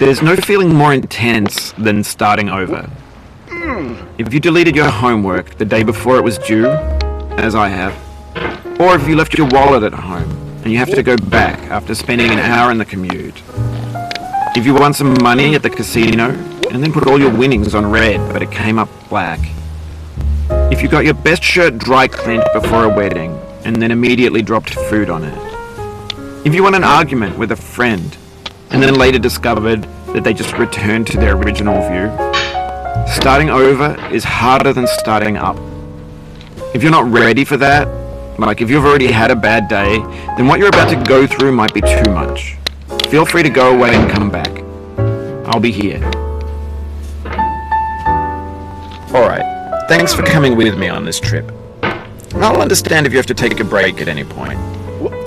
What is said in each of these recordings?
There's no feeling more intense than starting over. If you deleted your homework the day before it was due, as I have, or if you left your wallet at home and you have to go back after spending an hour in the commute. If you won some money at the casino and then put all your winnings on red but it came up black. If you got your best shirt dry cleaned before a wedding and then immediately dropped food on it. If you won an argument with a friend and then later discovered that they just returned to their original view. Starting over is harder than starting up. If you're not ready for that, like if you've already had a bad day, then what you're about to go through might be too much. Feel free to go away and come back. I'll be here. Alright, thanks for coming with me on this trip. I'll understand if you have to take a break at any point.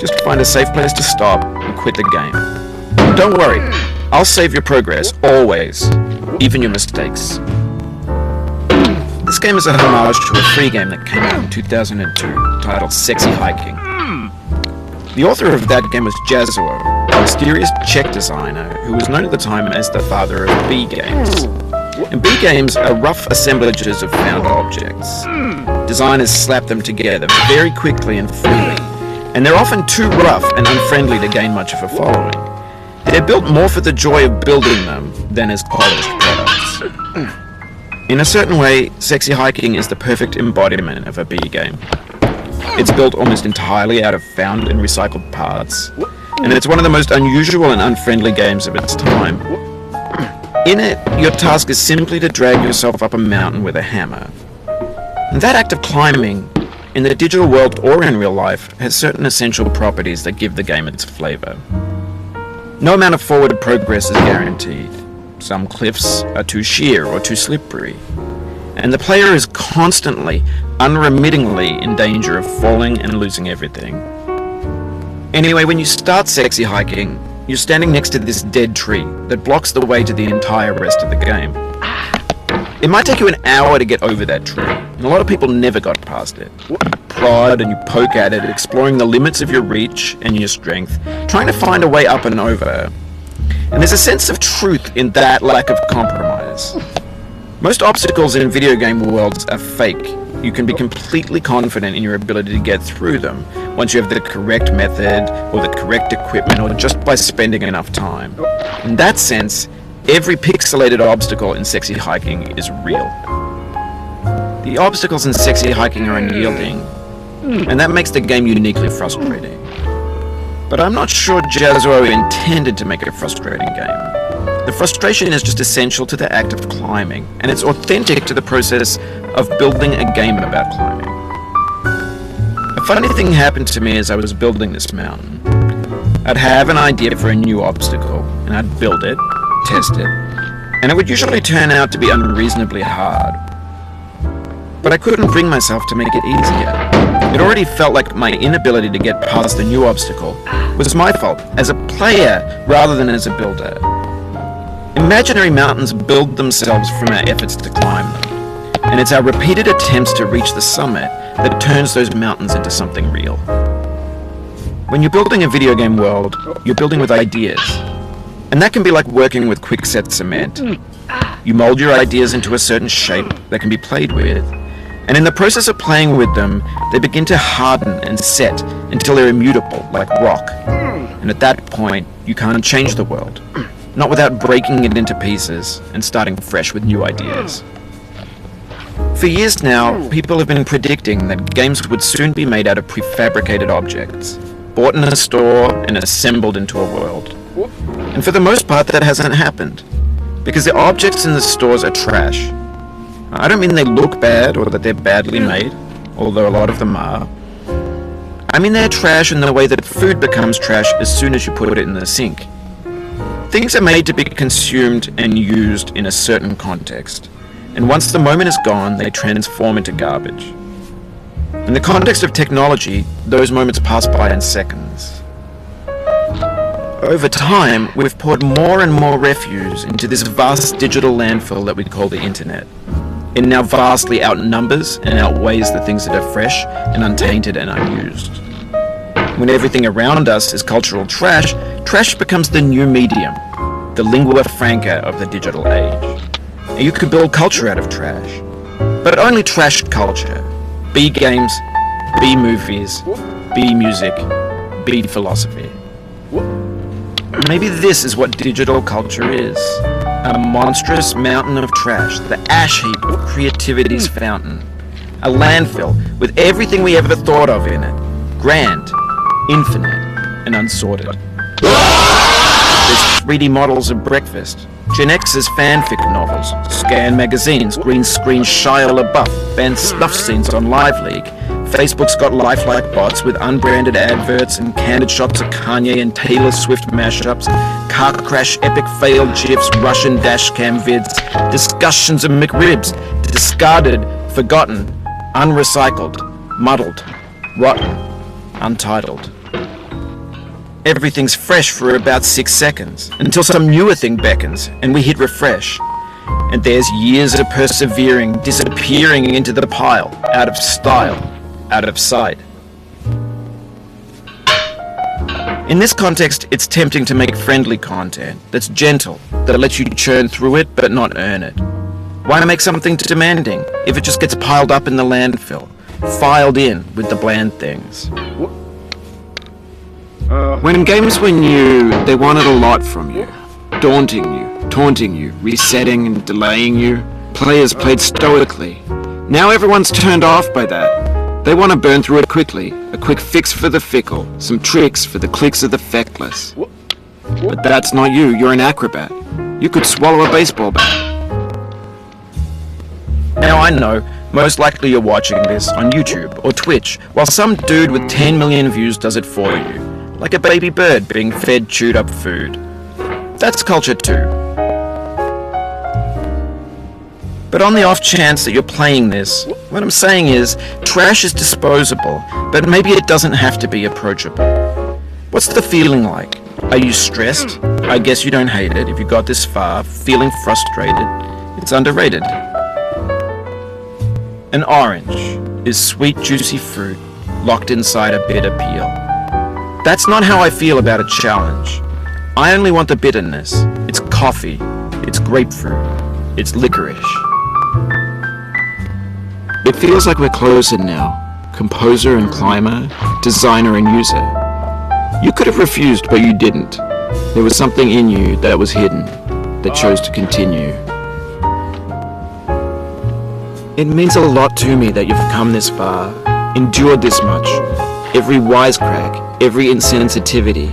Just find a safe place to stop and quit the game. Don't worry, I'll save your progress, always, even your mistakes. This game is a homage to a free game that came out in 2002, titled 𝐨𝐞𝐭𝐭𝐢𝧻. The author of that game was 𝐨𝐲, a mysterious Czech designer who was known at the time as the father of B games. And B games are rough assemblages of found objects. Designers slap them together very quickly and freely, and they're often too rough and unfriendly to gain much of a following. They're built more for the joy of building them than as polished products. In a certain way, 𝐨𝐞𝐭𝐭𝐢𝧻 is the perfect embodiment of a B game. It's built almost entirely out of found and recycled parts, and it's one of the most unusual and unfriendly games of its time. In it, your task is simply to drag yourself up a mountain with a hammer. And that act of climbing, in the digital world or in real life, has certain essential properties that give the game its flavor. No amount of forward progress is guaranteed. Some cliffs are too sheer or too slippery, and the player is constantly, unremittingly in danger of falling and losing everything. Anyway, when you start 𝐨𝐞𝐭𝐭𝐢𝧻, you're standing next to this dead tree that blocks the way to the entire rest of the game. It might take you an hour to get over that tree, and a lot of people never got past it. You prod and you poke at it, exploring the limits of your reach and your strength, trying to find a way up and over. And there's a sense of truth in that lack of compromise. Most obstacles in video game worlds are fake. You can be completely confident in your ability to get through them once you have the correct method or the correct equipment or just by spending enough time. In that sense, every pixelated obstacle in 𝐨𝐞𝐭𝐭𝐢𝧻 is real. The obstacles in 𝐨𝐞𝐭𝐭𝐢𝧻 are unyielding, and that makes the game uniquely frustrating. But I'm not sure 𝐨𝐲 intended to make it a frustrating game. The frustration is just essential to the act of climbing, and it's authentic to the process of building a game about climbing. A funny thing happened to me as I was building this mountain. I'd have an idea for a new obstacle, and I'd build it, test it, and it would usually turn out to be unreasonably hard. But I couldn't bring myself to make it easier. It already felt like my inability to get past the new obstacle was my fault as a player rather than as a builder. Imaginary mountains build themselves from our efforts to climb them, and it's our repeated attempts to reach the summit that turns those mountains into something real. When you're building a video game world, you're building with ideas, and that can be like working with quickset cement. You mold your ideas into a certain shape that can be played with, and in the process of playing with them, they begin to harden and set until they're immutable, like rock. And at that point, you can't change the world. Not without breaking it into pieces and starting fresh with new ideas. For years now, people have been predicting that games would soon be made out of prefabricated objects, bought in a store and assembled into a world. And for the most part, that hasn't happened, because the objects in the stores are trash. I don't mean they look bad or that they're badly made, although a lot of them are. I mean they're trash in the way that food becomes trash as soon as you put it in the sink. Things are made to be consumed and used in a certain context, and once the moment is gone, they transform into garbage. In the context of technology, those moments pass by in seconds. Over time, we've poured more and more refuse into this vast digital landfill that we call the internet. It now vastly outnumbers and outweighs the things that are fresh and untainted and unused. When everything around us is cultural trash, trash becomes the new medium. the lingua franca of the digital age. And you could build culture out of trash, but only trash culture. B games, B movies, B music, B philosophy. Maybe this is what digital culture is. A monstrous mountain of trash, the ash heap of creativity's fountain. A landfill with everything we ever thought of in it. Grand, infinite, and unsorted. There's 3D models of breakfast, Gen X's fanfic novels, scan magazines, green screen Shia LaBeouf, banned snuff scenes on Live League. Facebook's got lifelike bots with unbranded adverts and candid shots of Kanye and Taylor Swift mashups, car crash epic failed GIFs, Russian dashcam vids, discussions of McRibs, discarded, forgotten, unrecycled, muddled, rotten, untitled. Everything's fresh for about 6 seconds, until some newer thing beckons, and we hit refresh. And there's years of persevering, disappearing into the pile, out of style, out of sight. In this context, it's tempting to make friendly content that's gentle, that lets you churn through it but not earn it. Why make something demanding if it just gets piled up in the landfill, filed in with the bland things? When games were new, they wanted a lot from you. Daunting you, taunting you, resetting and delaying you. Players played stoically. Now everyone's turned off by that. They want to burn through it quickly. A quick fix for the fickle. Some tricks for the clicks of the feckless. But that's not you. You're an acrobat. You could swallow a baseball bat. Now I know, most likely you're watching this on YouTube or Twitch, while some dude with 10 million views does it for you. Like a baby bird being fed chewed up food. That's culture too. But on the off chance that you're playing this, what I'm saying is, trash is disposable, but maybe it doesn't have to be approachable. What's the feeling like? Are you stressed? I guess you don't hate it if you got this far. Feeling frustrated? It's underrated. An orange is sweet, juicy fruit locked inside a bitter peel. That's not how I feel about a challenge. I only want the bitterness. It's coffee. It's grapefruit. It's licorice. It feels like we're closer now. Composer and climber, designer and user. You could have refused, but you didn't. There was something in you that was hidden, that chose to continue. It means a lot to me that you've come this far, endured this much. Every wisecrack, every insensitivity,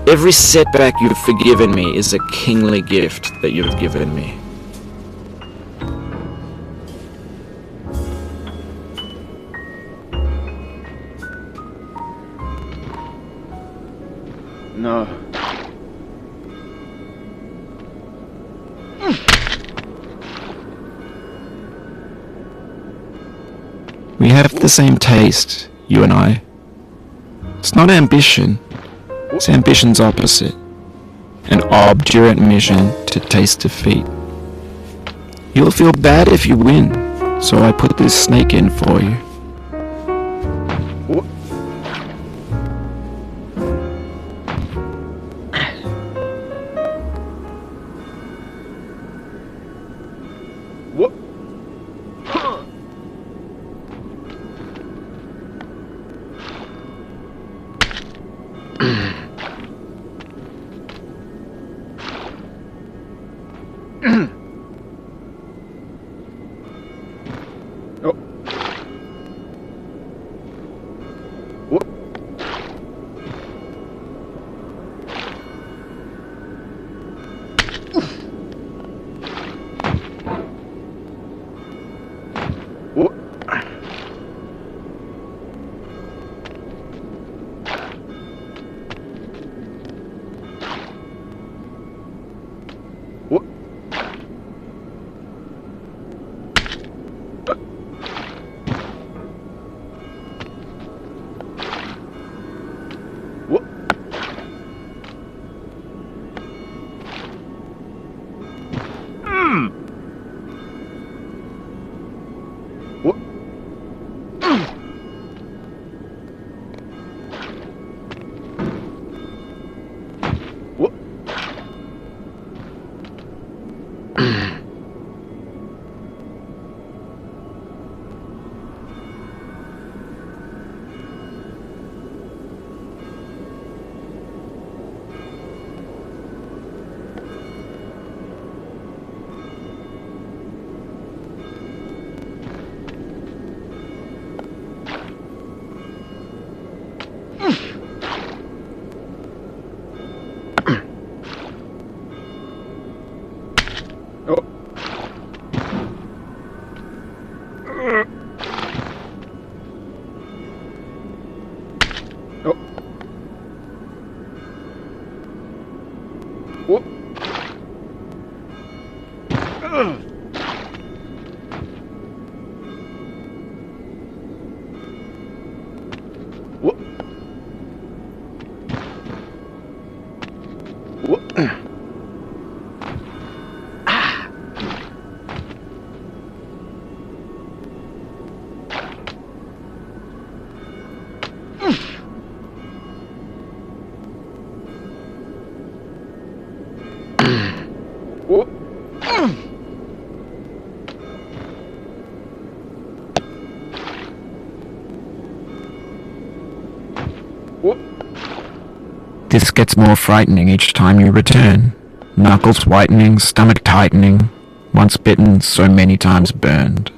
every setback you've forgiven me is a kingly gift that you've given me. No. We have the same taste, you and I. It's not ambition, it's ambition's opposite. An obdurate mission to taste defeat. You'll feel bad if you win, so I put this snake in for you. What? Oh. What? What? What? This gets more frightening each time you return. Knuckles whitening, stomach tightening. Once bitten, so many times burned.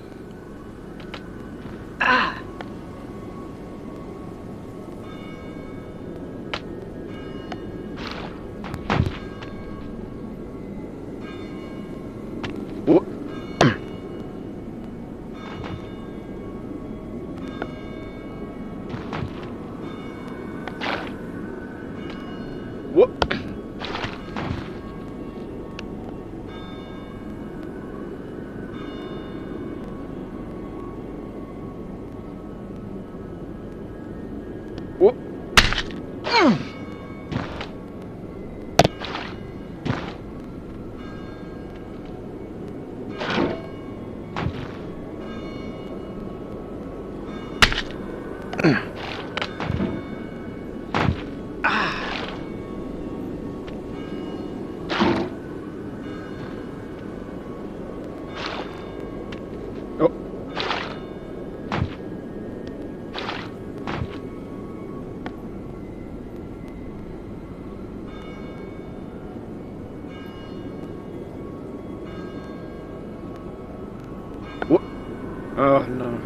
Oh no.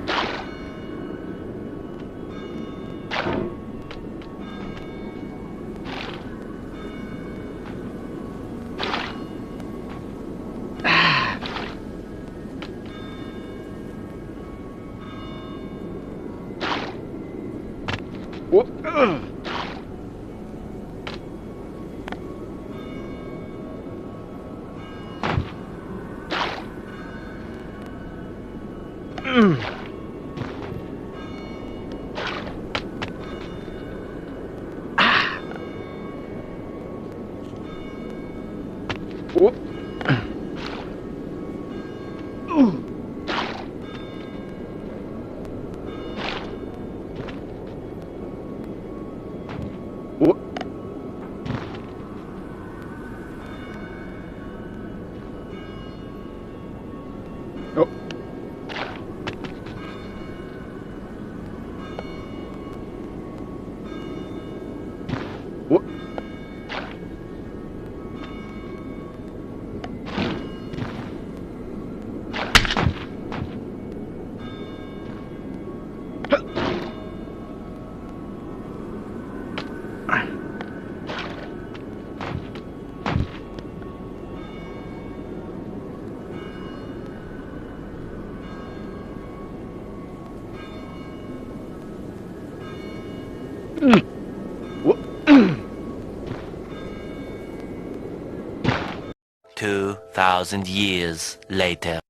Two 2,000 years later.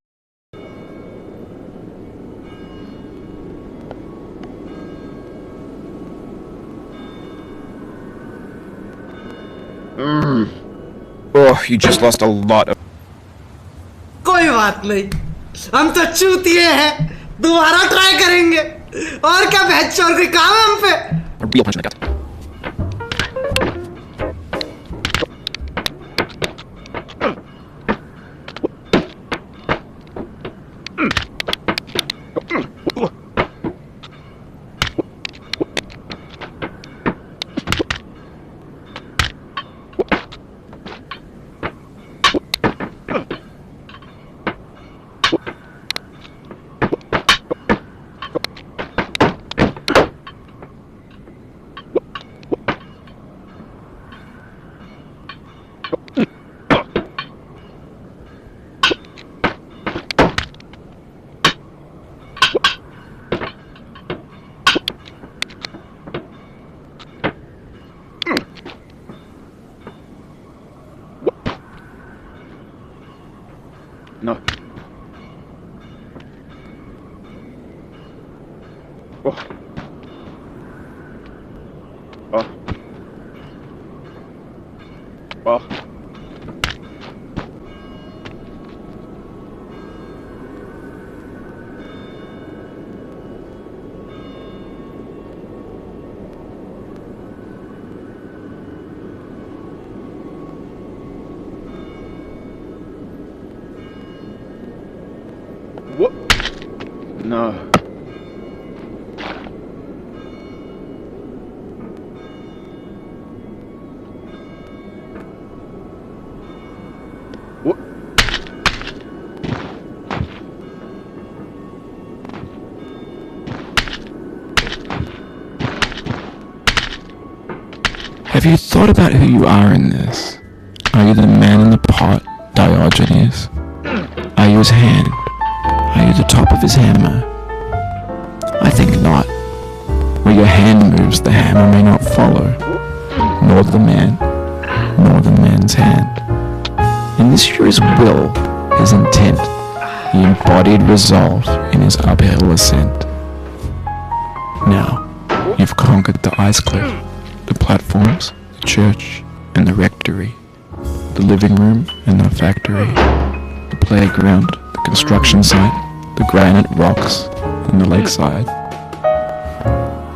Oh, you just lost a lot of... कोई बात नहीं, हम तो चूतिए हैं, दोबारा try करेंगे। और क्या बहस चोर कोई काम है हम पे? A real punch in the gut. No. Oh. Oh. Oh. What? No. What? Have you thought about who you are in this? Are you the man in the pot, Diogenes? Are you his hand? Are you the top of his hammer? I think not. Where your hand moves, the hammer may not follow, nor the man, nor the man's hand. And this here is will, his intent, the embodied resolve in his uphill ascent. Now, you've conquered the ice cliff, the platforms, the church, and the rectory, the living room and the factory, the playground, the construction site, the granite rocks, and the lakeside.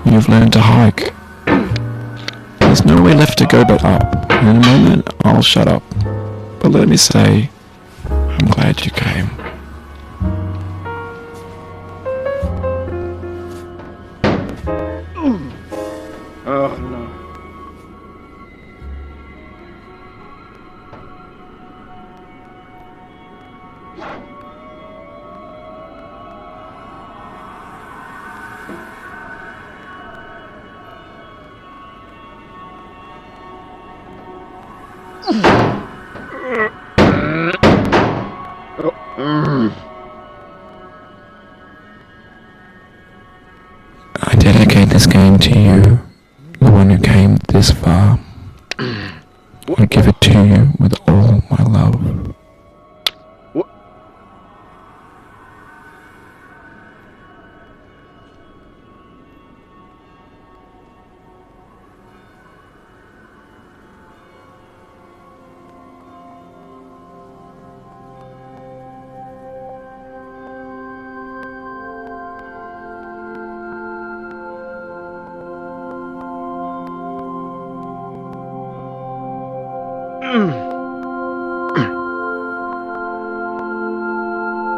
You've learned to hike. There's nowhere left to go but up, and in a moment I'll shut up. But let me say, I'm glad you came. Oh no. I dedicate this game to you, the one who came this far. I give it to you with all my love. What? Mm.